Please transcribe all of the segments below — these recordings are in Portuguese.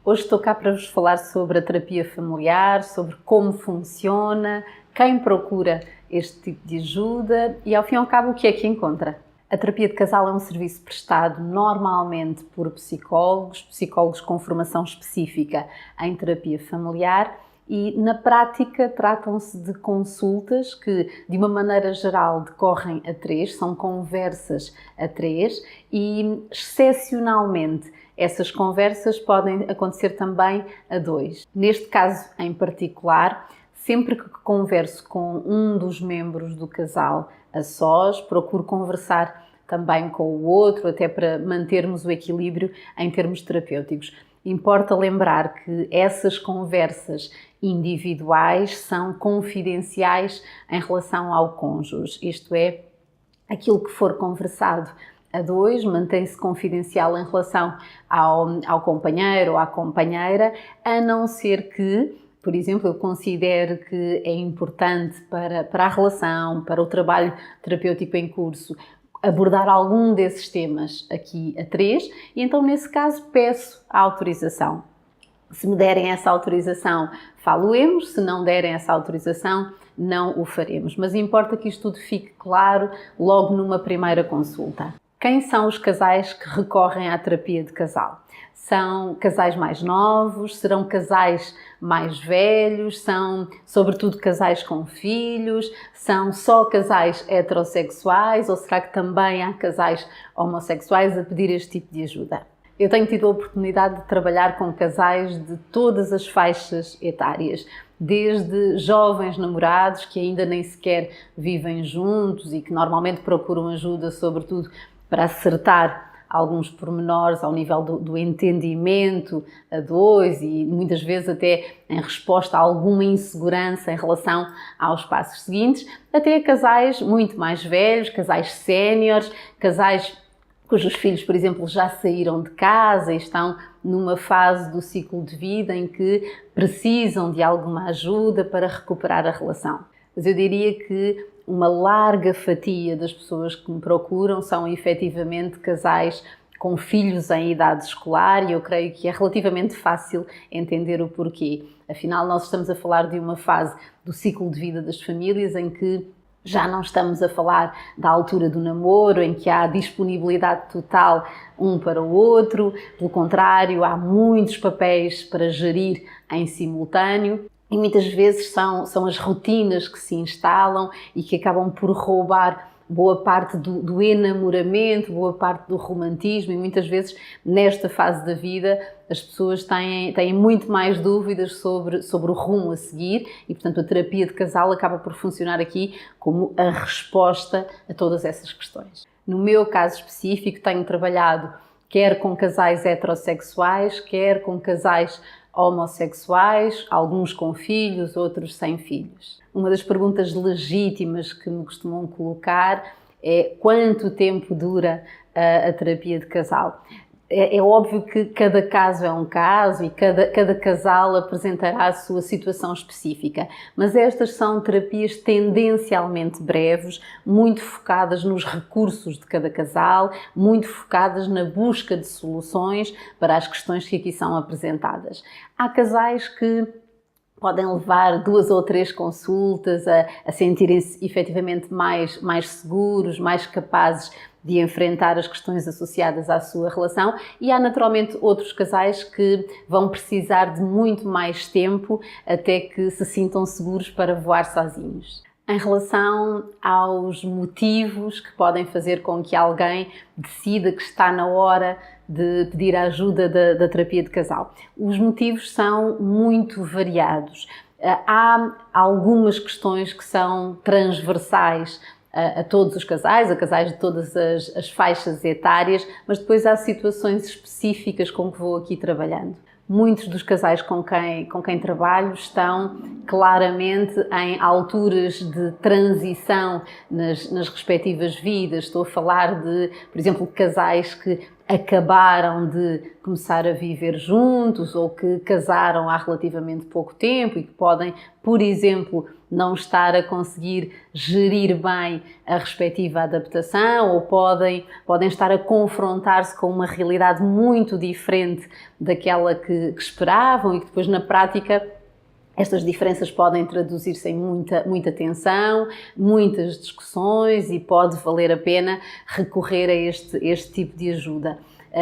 Hoje estou cá para vos falar sobre a terapia familiar, sobre como funciona, quem procura este tipo de ajuda e, ao fim e ao cabo, o que é que encontra. A terapia de casal é um serviço prestado normalmente por psicólogos com formação específica em terapia familiar e, na prática, tratam-se de consultas que, de uma maneira geral, decorrem a três, são conversas a três e, excepcionalmente, essas conversas podem acontecer também a dois. Neste caso em particular, sempre que converso com um dos membros do casal a sós, procuro conversar também com o outro, até para mantermos o equilíbrio em termos terapêuticos. Importa lembrar que essas conversas individuais são confidenciais em relação ao cônjuge, isto é, aquilo que for conversado a dois mantém-se confidencial em relação ao companheiro ou à companheira, a não ser que, por exemplo, eu considero que é importante para a relação, para o trabalho terapêutico em curso, abordar algum desses temas aqui a três e então, nesse caso, peço a autorização. Se me derem essa autorização, falo-emos, se não derem essa autorização, não o faremos. Mas importa que isto tudo fique claro logo numa primeira consulta. Quem são os casais que recorrem à terapia de casal? São casais mais novos? Serão casais mais velhos? São, sobretudo, casais com filhos? São só casais heterossexuais? Ou será que também há casais homossexuais a pedir este tipo de ajuda? Eu tenho tido a oportunidade de trabalhar com casais de todas as faixas etárias, desde jovens namorados que ainda nem sequer vivem juntos e que normalmente procuram ajuda, sobretudo, para acertar alguns pormenores ao nível do entendimento a dois e muitas vezes até em resposta a alguma insegurança em relação aos passos seguintes, até casais muito mais velhos, casais séniores, casais cujos filhos, por exemplo, já saíram de casa e estão numa fase do ciclo de vida em que precisam de alguma ajuda para recuperar a relação. Mas eu diria que uma larga fatia das pessoas que me procuram são efetivamente casais com filhos em idade escolar e eu creio que é relativamente fácil entender o porquê. Afinal, nós estamos a falar de uma fase do ciclo de vida das famílias em que já não estamos a falar da altura do namoro, em que há disponibilidade total um para o outro. Pelo contrário, há muitos papéis para gerir em simultâneo. E muitas vezes são as rotinas que se instalam e que acabam por roubar boa parte do enamoramento, boa parte do romantismo e muitas vezes nesta fase da vida as pessoas têm muito mais dúvidas sobre o rumo a seguir e, portanto, a terapia de casal acaba por funcionar aqui como a resposta a todas essas questões. No meu caso específico, tenho trabalhado quer com casais heterossexuais, quer com casais homossexuais, alguns com filhos, outros sem filhos. Uma das perguntas legítimas que me costumam colocar é quanto tempo dura a terapia de casal. É óbvio que cada caso é um caso e cada casal apresentará a sua situação específica, mas estas são terapias tendencialmente breves, muito focadas nos recursos de cada casal, muito focadas na busca de soluções para as questões que aqui são apresentadas. Há casais que podem levar 2 ou 3 consultas a sentirem-se efetivamente mais seguros, mais capazes de enfrentar as questões associadas à sua relação e há naturalmente outros casais que vão precisar de muito mais tempo até que se sintam seguros para voar sozinhos. Em relação aos motivos que podem fazer com que alguém decida que está na hora de pedir a ajuda da terapia de casal. Os motivos são muito variados. Há algumas questões que são transversais a todos os casais, a casais de todas as faixas etárias, mas depois há situações específicas com que vou aqui trabalhando. Muitos dos casais com quem trabalho estão claramente em alturas de transição nas respectivas vidas. Estou a falar de, por exemplo, casais que acabaram de começar a viver juntos ou que casaram há relativamente pouco tempo e que podem por exemplo, não estar a conseguir gerir bem a respectiva adaptação, ou podem estar a confrontar-se com uma realidade muito diferente daquela que esperavam e que depois na prática estas diferenças podem traduzir-se em muita tensão, muitas discussões e pode valer a pena recorrer a este tipo de ajuda.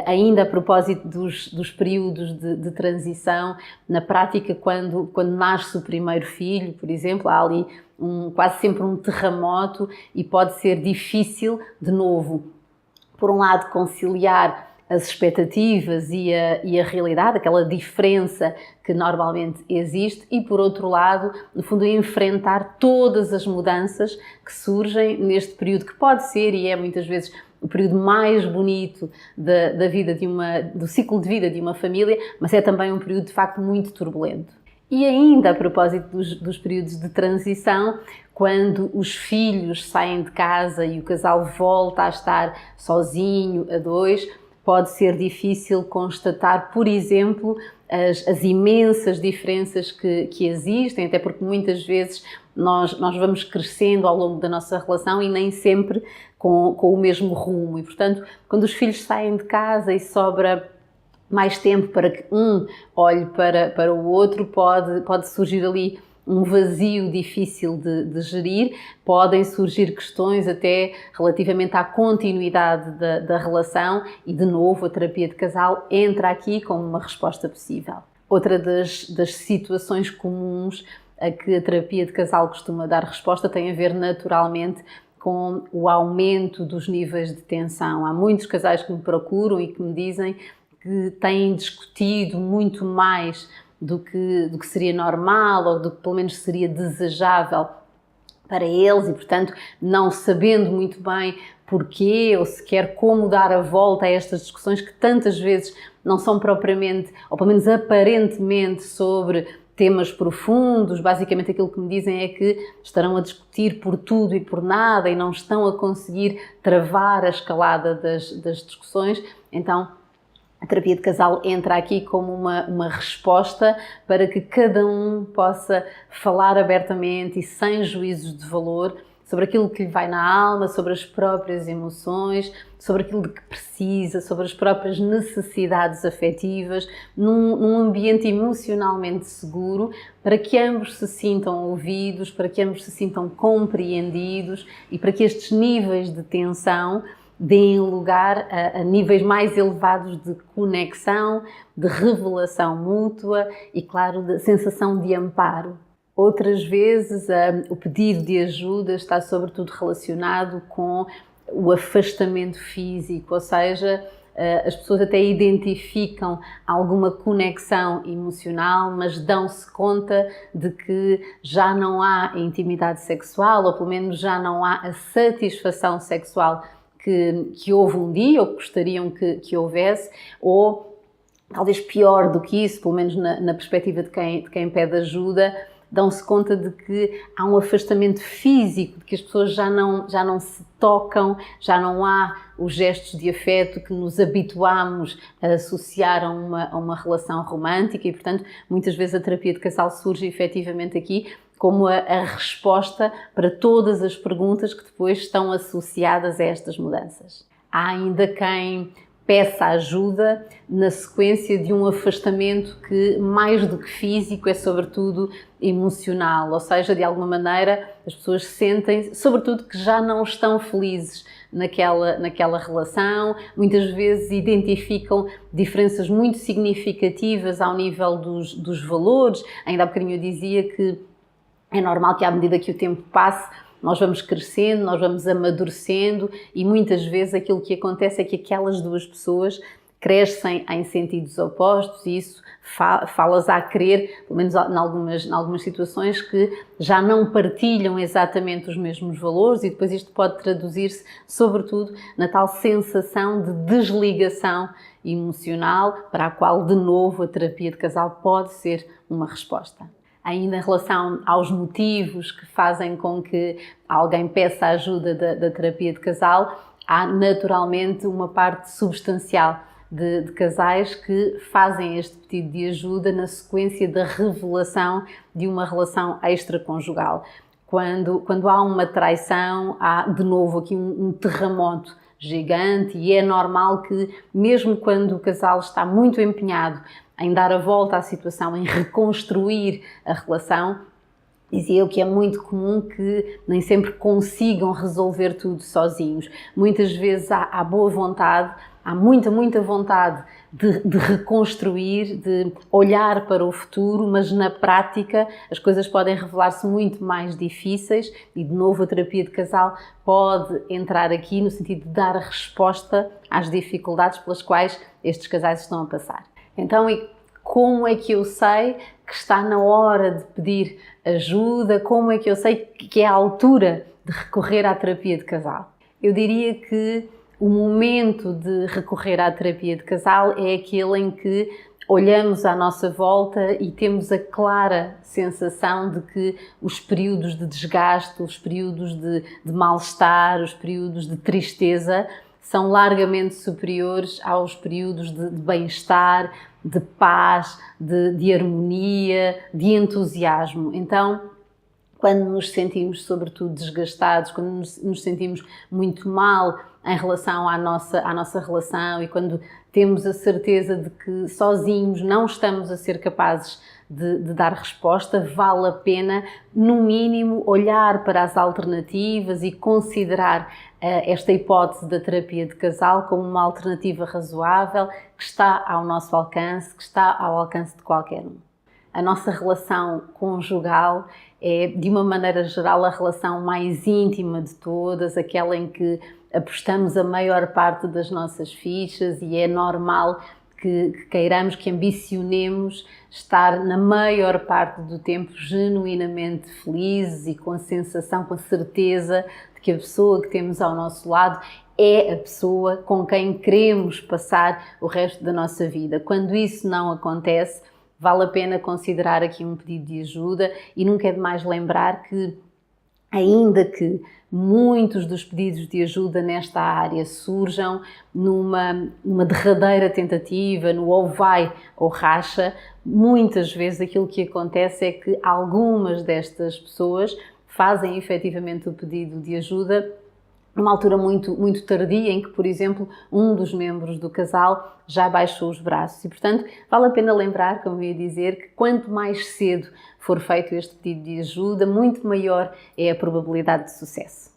Ainda a propósito dos períodos de transição, na prática, quando nasce o primeiro filho, por exemplo, há ali quase sempre um terremoto e pode ser difícil, de novo, por um lado, conciliar as expectativas e a realidade, aquela diferença que normalmente existe, e por outro lado, no fundo, enfrentar todas as mudanças que surgem neste período, que pode ser e é muitas vezes o período mais bonito da vida do ciclo de vida de uma família, mas é também um período de facto muito turbulento. E ainda a propósito dos períodos de transição, quando os filhos saem de casa e o casal volta a estar sozinho, a dois, pode ser difícil constatar, por exemplo, as imensas diferenças que existem, até porque muitas vezes nós vamos crescendo ao longo da nossa relação e nem sempre com o mesmo rumo. E, portanto, quando os filhos saem de casa e sobra mais tempo para que um olhe para o outro, pode surgir ali um vazio difícil de gerir, podem surgir questões até relativamente à continuidade da relação e, de novo, a terapia de casal entra aqui como uma resposta possível. Outra das situações comuns a que a terapia de casal costuma dar resposta tem a ver naturalmente com o aumento dos níveis de tensão. Há muitos casais que me procuram e que me dizem que têm discutido muito mais do que seria normal ou do que pelo menos seria desejável para eles e, portanto, não sabendo muito bem porquê ou sequer como dar a volta a estas discussões que tantas vezes não são propriamente, ou pelo menos aparentemente, sobre temas profundos. Basicamente aquilo que me dizem é que estarão a discutir por tudo e por nada e não estão a conseguir travar a escalada das discussões. Então, a terapia de casal entra aqui como uma resposta para que cada um possa falar abertamente e sem juízos de valor sobre aquilo que lhe vai na alma, sobre as próprias emoções, sobre aquilo de que precisa, sobre as próprias necessidades afetivas, num ambiente emocionalmente seguro, para que ambos se sintam ouvidos, para que ambos se sintam compreendidos e para que estes níveis de tensão deem lugar a níveis mais elevados de conexão, de revelação mútua e, claro, de sensação de amparo. Outras vezes, o pedido de ajuda está sobretudo relacionado com o afastamento físico, ou seja, as pessoas até identificam alguma conexão emocional, mas dão-se conta de que já não há intimidade sexual, ou pelo menos já não há a satisfação sexual que houve um dia, ou que gostariam que houvesse, ou talvez pior do que isso, pelo menos na perspectiva de quem pede ajuda, dão-se conta de que há um afastamento físico, de que as pessoas já não se tocam, já não há os gestos de afeto que nos habituámos a associar a uma relação romântica e, portanto, muitas vezes a terapia de casal surge efetivamente aqui como a resposta para todas as perguntas que depois estão associadas a estas mudanças. Há ainda quem peça ajuda na sequência de um afastamento que, mais do que físico, é sobretudo emocional, ou seja, de alguma maneira as pessoas sentem, sobretudo, que já não estão felizes naquela relação, muitas vezes identificam diferenças muito significativas ao nível dos valores. Ainda há bocadinho eu dizia que é normal que, à medida que o tempo passe, nós vamos crescendo, nós vamos amadurecendo e muitas vezes aquilo que acontece é que aquelas duas pessoas crescem em sentidos opostos e isso fala-as a crer, pelo menos em algumas situações, que já não partilham exatamente os mesmos valores e depois isto pode traduzir-se, sobretudo, na tal sensação de desligação emocional para a qual, de novo, a terapia de casal pode ser uma resposta. Ainda em relação aos motivos que fazem com que alguém peça a ajuda da terapia de casal, há naturalmente uma parte substancial de casais que fazem este pedido de ajuda na sequência da revelação de uma relação extraconjugal. Quando há uma traição, há de novo aqui um terremoto gigante e é normal que, mesmo quando o casal está muito empenhado em dar a volta à situação, em reconstruir a relação, dizia eu que é muito comum que nem sempre consigam resolver tudo sozinhos. Muitas vezes há boa vontade, há muita vontade de reconstruir, de olhar para o futuro, mas na prática as coisas podem revelar-se muito mais difíceis e, de novo, a terapia de casal pode entrar aqui no sentido de dar a resposta às dificuldades pelas quais estes casais estão a passar. Então, como é que eu sei que está na hora de pedir ajuda? Como é que eu sei que é a altura de recorrer à terapia de casal? Eu diria que o momento de recorrer à terapia de casal é aquele em que olhamos à nossa volta e temos a clara sensação de que os períodos de desgaste, os períodos de mal-estar, os períodos de tristeza são largamente superiores aos períodos de bem-estar, de paz, de harmonia, de entusiasmo. Então, quando nos sentimos, sobretudo, desgastados, quando nos sentimos muito mal em relação à nossa relação e quando temos a certeza de que sozinhos não estamos a ser capazes de dar resposta, vale a pena, no mínimo, olhar para as alternativas e considerar esta hipótese da terapia de casal como uma alternativa razoável que está ao nosso alcance, que está ao alcance de qualquer um. A nossa relação conjugal é, de uma maneira geral, a relação mais íntima de todas, aquela em que apostamos a maior parte das nossas fichas e é normal que queiramos, que ambicionemos estar na maior parte do tempo genuinamente felizes e com a sensação, com a certeza de que a pessoa que temos ao nosso lado é a pessoa com quem queremos passar o resto da nossa vida. Quando isso não acontece, vale a pena considerar aqui um pedido de ajuda e nunca é demais lembrar que, ainda que muitos dos pedidos de ajuda nesta área surjam numa derradeira tentativa, no ou vai ou racha, muitas vezes aquilo que acontece é que algumas destas pessoas fazem efetivamente o pedido de ajuda numa altura muito tardia, em que, por exemplo, um dos membros do casal já baixou os braços. E, portanto, vale a pena lembrar, como eu ia dizer, que quanto mais cedo for feito este pedido de ajuda, muito maior é a probabilidade de sucesso.